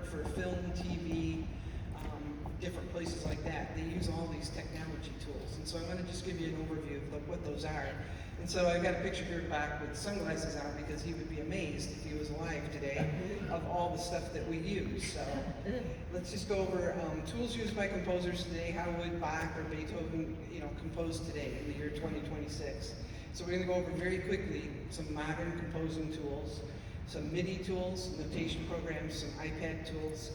for film, TV, different places like that. They use all these technology tools. And so I'm going to just give you an overview of what those are. And so I've got a picture here back with sunglasses on because he would be amazed if he was alive today of all the stuff that we use. So let's just go over tools used by composers today. How would Bach or Beethoven, compose today in the year 2026? So we're going to go over very quickly some modern composing tools, some MIDI tools, notation programs, some iPad tools.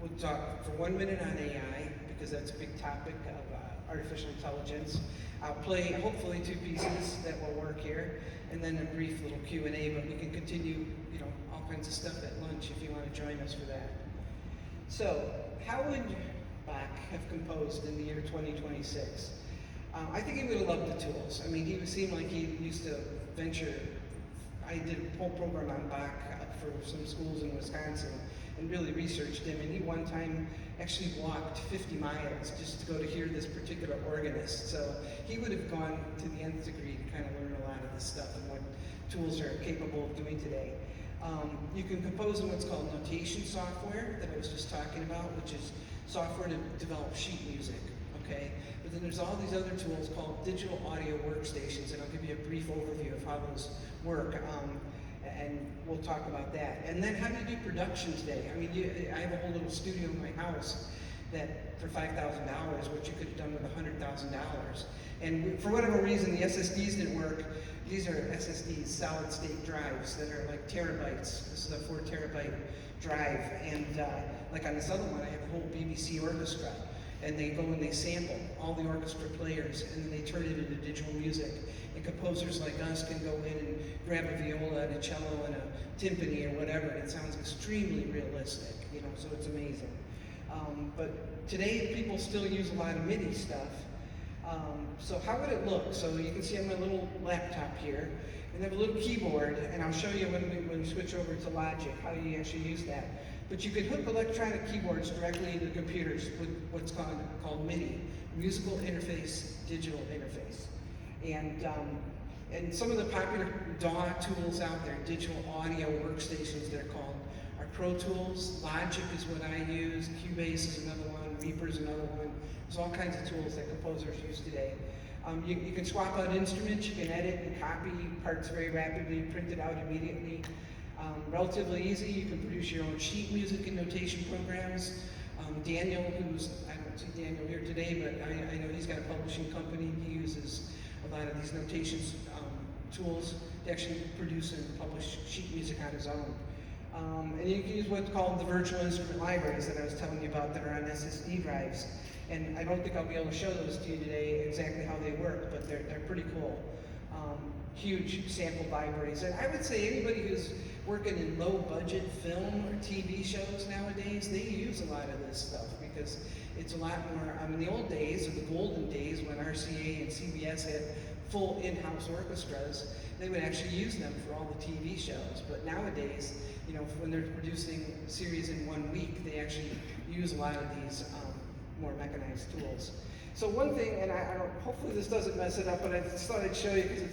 We'll talk for 1 minute on AI because that's a big topic of artificial intelligence. I'll play hopefully 2 pieces that will work here, and then a brief little Q&A, but we can continue, all kinds of stuff at lunch if you want to join us for that. So, how would Bach have composed in the year 2026? I think he would have loved the tools. I mean, he seemed like he used to venture. I did a whole program on Bach for some schools in Wisconsin and really researched him, and he one time actually walked 50 miles just to go to hear this particular organist. So he would have gone to the nth degree to kind of learn a lot of this stuff and what tools are capable of doing today. You can compose in what's called notation software that I was just talking about, which is software to develop sheet music, okay? But then there's all these other tools called digital audio workstations, and I'll give you a brief overview of how those work. And we'll talk about that. And then how do you do production today? I mean, I have a whole little studio in my house that for $5,000, which you could have done with $100,000. And for whatever reason, the SSDs didn't work. These are SSDs, solid state drives that are like terabytes. This is a 4 terabyte drive. And like on this other one, I have a whole BBC orchestra. And they go and they sample all the orchestra players, and then they turn it into digital music. And composers like us can go in and grab a viola and a cello and a timpani or whatever, and it sounds extremely realistic, so it's amazing. But today, people still use a lot of MIDI stuff. So how would it look? So you can see on my little laptop here, and I have a little keyboard, and I'll show you when we switch over to Logic how you actually use that. But you could hook electronic keyboards directly into computers with what's called MIDI, Musical Interface Digital Interface. And some of the popular DAW tools out there, digital audio workstations they're called, are Pro Tools. Logic is what I use, Cubase is another one, Reaper is another one. There's all kinds of tools that composers use today. You can swap out instruments, you can edit and copy parts very rapidly, print it out immediately. Relatively easy. You can produce your own sheet music and notation programs. Daniel, I don't see Daniel here today, but I know he's got a publishing company. He uses a lot of these notations tools to actually produce and publish sheet music on his own. And you can use what's called the virtual instrument libraries that I was telling you about that are on SSD drives. And I don't think I'll be able to show those to you today exactly how they work, but they're pretty cool. Huge sample libraries. And I would say anybody who's working in low budget film or TV shows nowadays, they use a lot of this stuff because it's a lot more, in the old days, or the golden days when RCA and CBS had full in-house orchestras, they would actually use them for all the TV shows. But nowadays, when they're producing series in 1 week, they actually use a lot of these more mechanized tools. So one thing, and hopefully this doesn't mess it up, but I just thought I'd show you because it's